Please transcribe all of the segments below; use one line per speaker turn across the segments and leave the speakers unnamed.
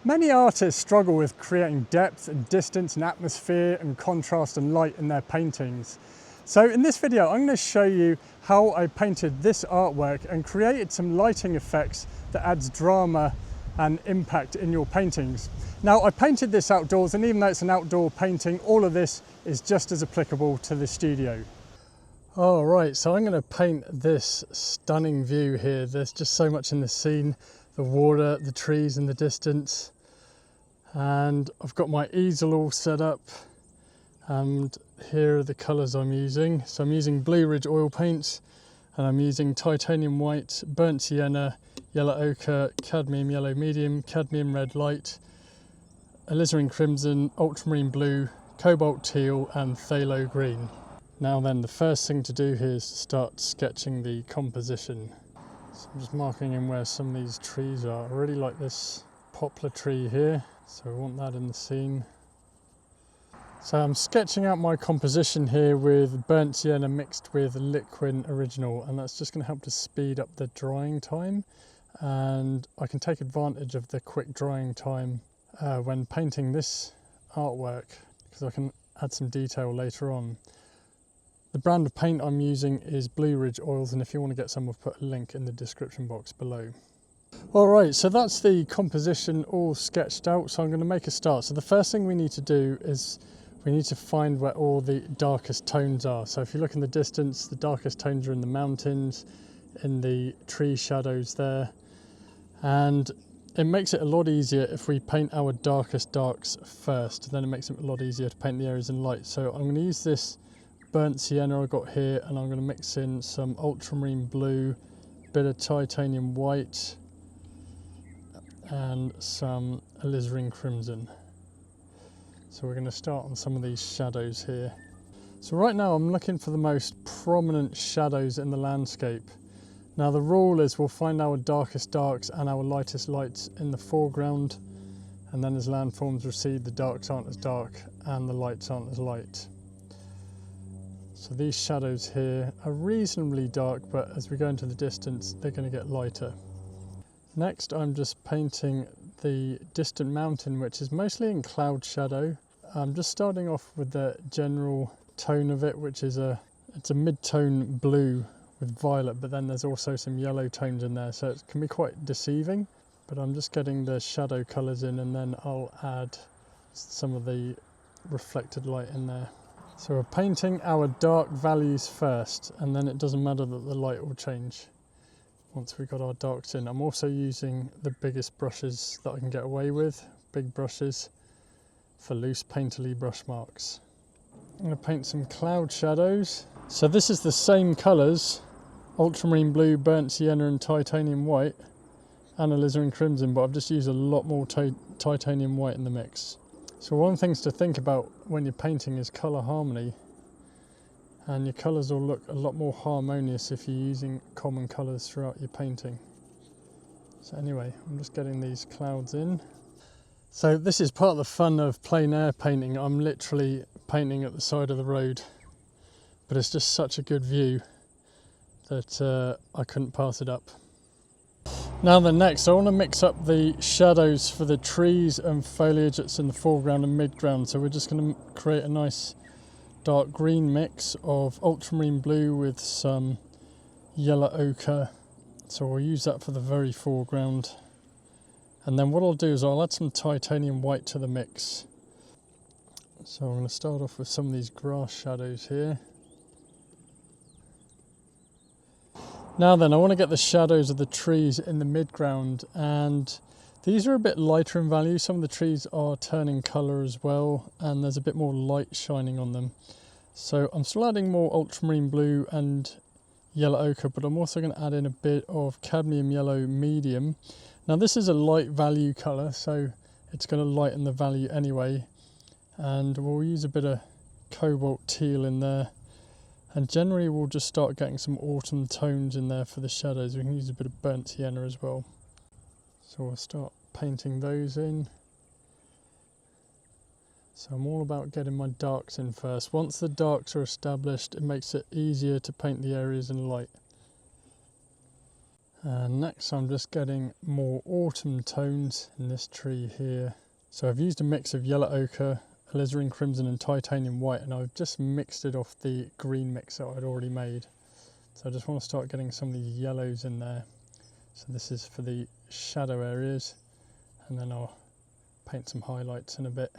Many artists struggle with creating depth and distance and atmosphere and contrast and light in their paintings. So in this video, I'm going to show you how I painted this artwork and created some lighting effects that adds drama and impact in your paintings. Now, I painted this outdoors, and even though it's an outdoor painting, all of this is just as applicable to the studio. All right, so I'm going to paint this stunning view here. There's just so much in the scene, the water, the trees in the distance. And I've got my easel all set up, and here are the colours I'm using. So I'm using Blue Ridge oil paints, and I'm using titanium white, burnt sienna, yellow ochre, cadmium yellow medium, cadmium red light, alizarin crimson, ultramarine blue, cobalt teal and phthalo green. Now then, the first thing to do here is to start sketching the composition. So I'm just marking in where some of these trees are. I really like this poplar tree here, so I want that in the scene. So I'm sketching out my composition here with burnt sienna mixed with liquid original, and that's just going to help to speed up the drying time, and I can take advantage of the quick drying time when painting this artwork, because I can add some detail later on. The brand of paint I'm using is Blue Ridge oils, and if you want to get some, I've put a link in the description box below. Alright, so that's the composition all sketched out, so I'm going to make a start. So the first thing we need to do is we need to find where all the darkest tones are. So if you look in the distance, the darkest tones are in the mountains, in the tree shadows there. And it makes it a lot easier if we paint our darkest darks first. Then it makes it a lot easier to paint the areas in light. So I'm going to use this burnt sienna I got here, and I'm going to mix in some ultramarine blue, bit of titanium white, and some alizarin crimson. So we're going to start on some of these shadows here. So right now I'm looking for the most prominent shadows in the landscape. Now the rule is we'll find our darkest darks and our lightest lights in the foreground, and then as landforms recede, the darks aren't as dark and the lights aren't as light. So these shadows here are reasonably dark, but as we go into the distance, they're going to get lighter. Next, I'm just painting the distant mountain, which is mostly in cloud shadow. I'm just starting off with the general tone of it, which is it's a mid-tone blue with violet, but then there's also some yellow tones in there, so it can be quite deceiving. But I'm just getting the shadow colours in, and then I'll add some of the reflected light in there. So we're painting our dark values first, and then it doesn't matter that the light will change once we've got our darks in. I'm also using the biggest brushes that I can get away with, big brushes, for loose painterly brush marks. I'm going to paint some cloud shadows. So this is the same colours, ultramarine blue, burnt sienna and titanium white, and alizarin crimson, but I've just used a lot more titanium white in the mix. So one of the things to think about when you're painting is colour harmony, and your colours will look a lot more harmonious if you're using common colours throughout your painting. So anyway, I'm just getting these clouds in. So this is part of the fun of plein air painting. I'm literally painting at the side of the road, but it's just such a good view that I couldn't pass it up. Now then, next I want to mix up the shadows for the trees and foliage that's in the foreground and midground. So we're just going to create a nice dark green mix of ultramarine blue with some yellow ochre. So we'll use that for the very foreground. And then what I'll do is I'll add some titanium white to the mix. So I'm going to start off with some of these grass shadows here. Now then, I want to get the shadows of the trees in the midground, and these are a bit lighter in value. Some of the trees are turning colour as well, and there's a bit more light shining on them. So I'm still adding more ultramarine blue and yellow ochre, but I'm also going to add in a bit of cadmium yellow medium. Now this is a light value colour, so it's going to lighten the value anyway. And we'll use a bit of cobalt teal in there. And generally we'll just start getting some autumn tones in there for the shadows. We can use a bit of burnt sienna as well. So we'll start painting those in. So I'm all about getting my darks in first. Once the darks are established, it makes it easier to paint the areas in light. And next I'm just getting more autumn tones in this tree here. So I've used a mix of yellow ochre, alizarin crimson and titanium white, and I've just mixed it off the green mix that I'd already made. So I just want to start getting some of these yellows in there. So this is for the shadow areas, and then I'll paint some highlights in a bit.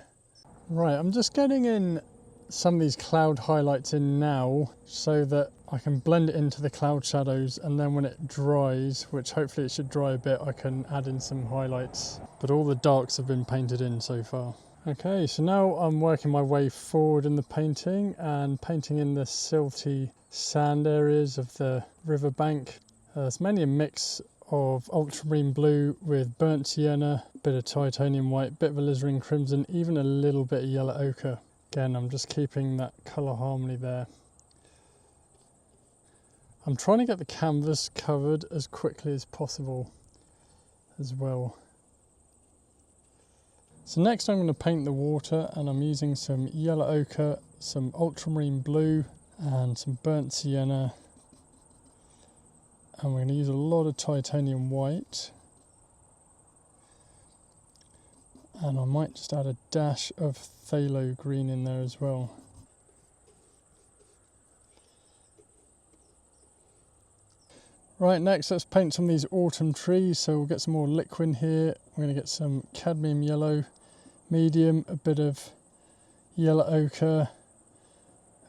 Right, I'm just getting in some of these cloud highlights in now so that I can blend it into the cloud shadows, and then when it dries, which hopefully it should dry a bit, I can add in some highlights. But all the darks have been painted in so far. Okay, so now I'm working my way forward in the painting and painting in the silty sand areas of the riverbank. It's mainly a mix of ultramarine blue with burnt sienna, a bit of titanium white, bit of alizarin crimson, even a little bit of yellow ochre. Again, I'm just keeping that colour harmony there. I'm trying to get the canvas covered as quickly as possible as well. So next I'm going to paint the water, and I'm using some yellow ochre, some ultramarine blue and some burnt sienna. And we're going to use a lot of titanium white. And I might just add a dash of phthalo green in there as well. Right, next let's paint some of these autumn trees. So we'll get some more liquid here. We're going to get some cadmium yellow, medium, a bit of yellow ochre.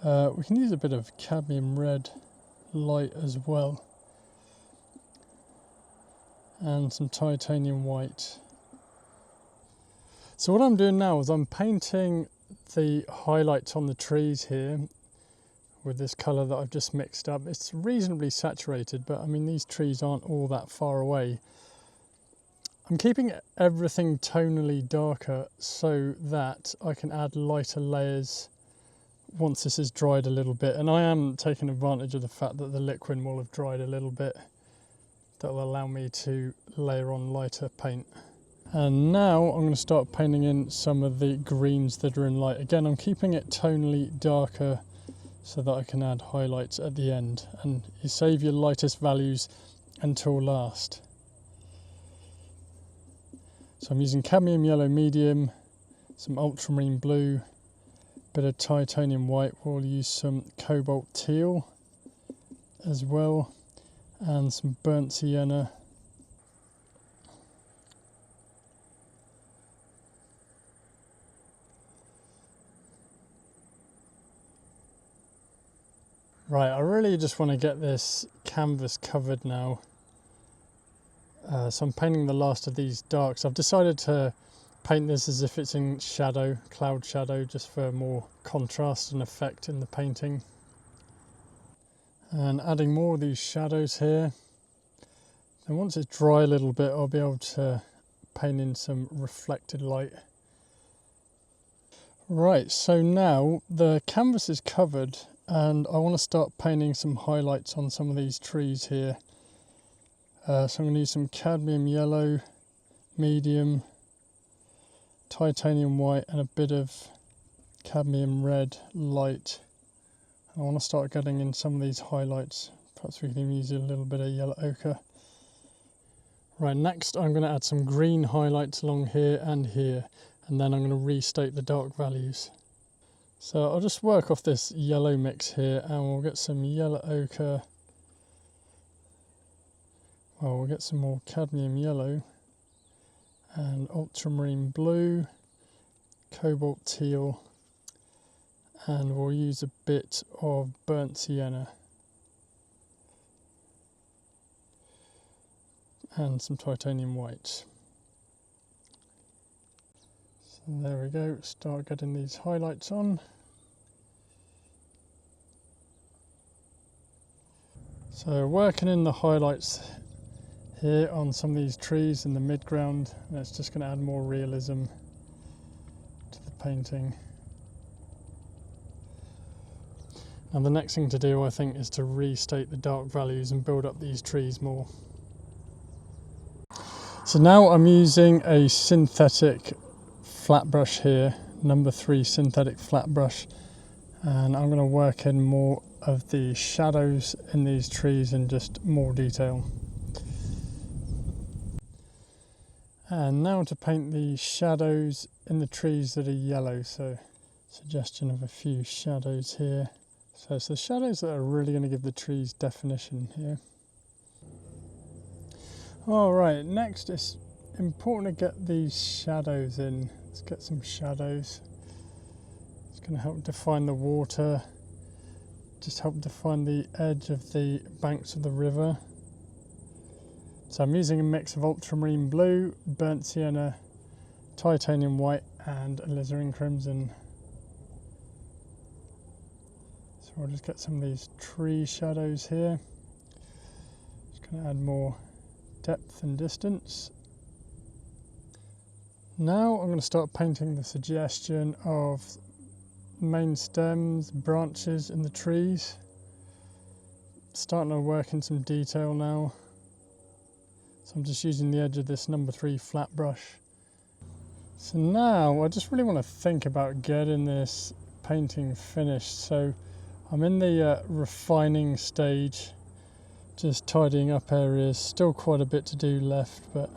We can use a bit of cadmium red light as well. And some titanium white. So what I'm doing now is I'm painting the highlights on the trees here with this colour that I've just mixed up. It's reasonably saturated, but I mean these trees aren't all that far away. I'm keeping everything tonally darker so that I can add lighter layers once this is dried a little bit, and I am taking advantage of the fact that the liquid will have dried a little bit. That will allow me to layer on lighter paint. And now I'm going to start painting in some of the greens that are in light. Again, I'm keeping it tonally darker so that I can add highlights at the end, and you save your lightest values until last. So I'm using cadmium yellow medium, some ultramarine blue, bit of titanium white. We'll use some cobalt teal as well, and some burnt sienna. Right, I really just want to get this canvas covered now. So I'm painting the last of these darks. I've decided to paint this as if it's in shadow, cloud shadow, just for more contrast and effect in the painting. And adding more of these shadows here. And once it's dry a little bit, I'll be able to paint in some reflected light. Right, so now the canvas is covered, and I want to start painting some highlights on some of these trees here. So I'm going to use some cadmium yellow, medium, titanium white and a bit of cadmium red light. I want to start getting in some of these highlights. Perhaps we can even use a little bit of yellow ochre. Right, next I'm going to add some green highlights along here, and then I'm going to restate the dark values. So I'll just work off this yellow mix here, and we'll get some yellow ochre. Well, we'll get some more cadmium yellow and ultramarine blue, cobalt teal, and we'll use a bit of burnt sienna and some titanium white. So there we go, start getting these highlights on. So working in the highlights here on some of these trees in the midground, that's just going to add more realism to the painting. And the next thing to do, I think, is to restate the dark values and build up these trees more. So now I'm using a synthetic flat brush here, number 3 synthetic flat brush, and I'm going to work in more of the shadows in these trees in just more detail. And now to paint the shadows in the trees that are yellow. So suggestion of a few shadows here. So it's the shadows that are really going to give the trees definition here. All right, next it's important to get these shadows in. Let's get some shadows. It's going to help define the water, just help define the edge of the banks of the river. So I'm using a mix of ultramarine blue, burnt sienna, titanium white and alizarin crimson. So we'll just get some of these tree shadows here. Just going to add more depth and distance. Now I'm going to start painting the suggestion of main stems, branches in the trees. Starting to work in some detail now. So I'm just using the edge of this number 3 flat brush. So now I just really want to think about getting this painting finished. So I'm in the refining stage, just tidying up areas. Still quite a bit to do left, but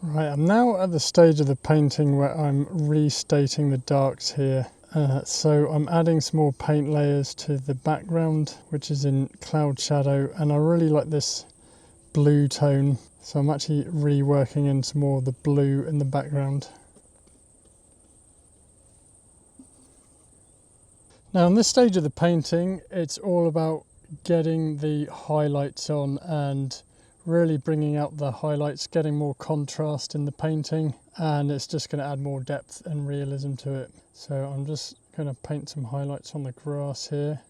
right, I'm now at the stage of the painting where I'm restating the darks here. So I'm adding some more paint layers to the background, which is in cloud shadow, and I really like this blue tone. So I'm actually reworking in some more of the blue in the background. Now on this stage of the painting, it's all about getting the highlights on and really bringing out the highlights, getting more contrast in the painting, and it's just going to add more depth and realism to it. So I'm just going to paint some highlights on the grass here.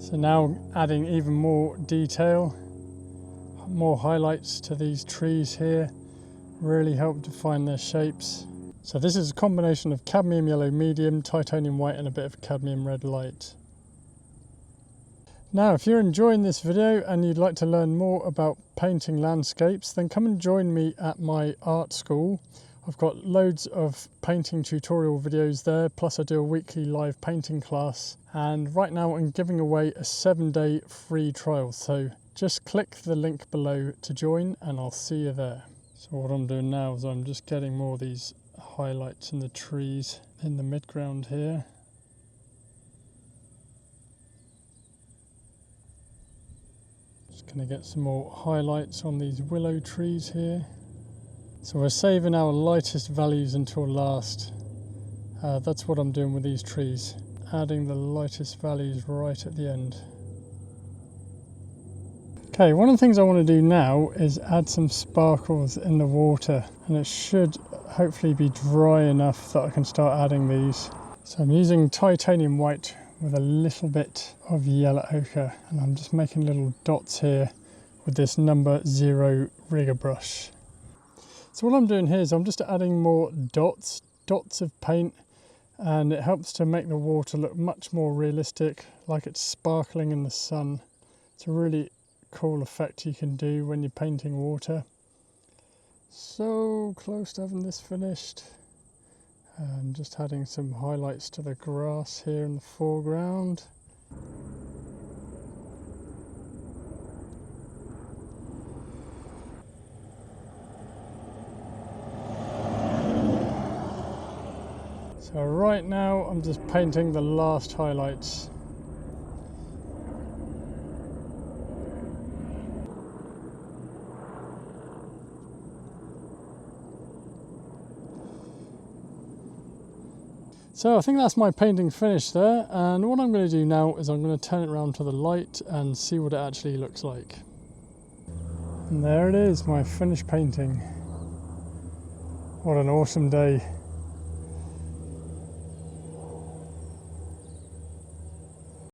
So now adding even more detail, more highlights to these trees here, really help define their shapes. So this is a combination of cadmium yellow medium, titanium white and a bit of cadmium red light. Now if you're enjoying this video and you'd like to learn more about painting landscapes, then come and join me at my art school. I've got loads of painting tutorial videos there, plus I do a weekly live painting class, and right now I'm giving away a 7-day free trial, so just click the link below to join and I'll see you there. So what I'm doing now is I'm just getting more of these highlights in the trees in the midground here. Just going to get some more highlights on these willow trees here. So we're saving our lightest values until last. That's what I'm doing with these trees, adding the lightest values right at the end. Okay, one of the things I want to do now is add some sparkles in the water, and it should hopefully be dry enough that I can start adding these. So I'm using titanium white with a little bit of yellow ochre, and I'm just making little dots here with this number 0 rigger brush. So what I'm doing here is I'm just adding more dots of paint, and it helps to make the water look much more realistic, like it's sparkling in the sun. It's a really cool effect you can do when you're painting water. So close to having this finished. And just adding some highlights to the grass here in the foreground. So right now I'm just painting the last highlights. So I think that's my painting finished there, and what I'm going to do now is I'm going to turn it around to the light and see what it actually looks like. And there it is, my finished painting. What an awesome day.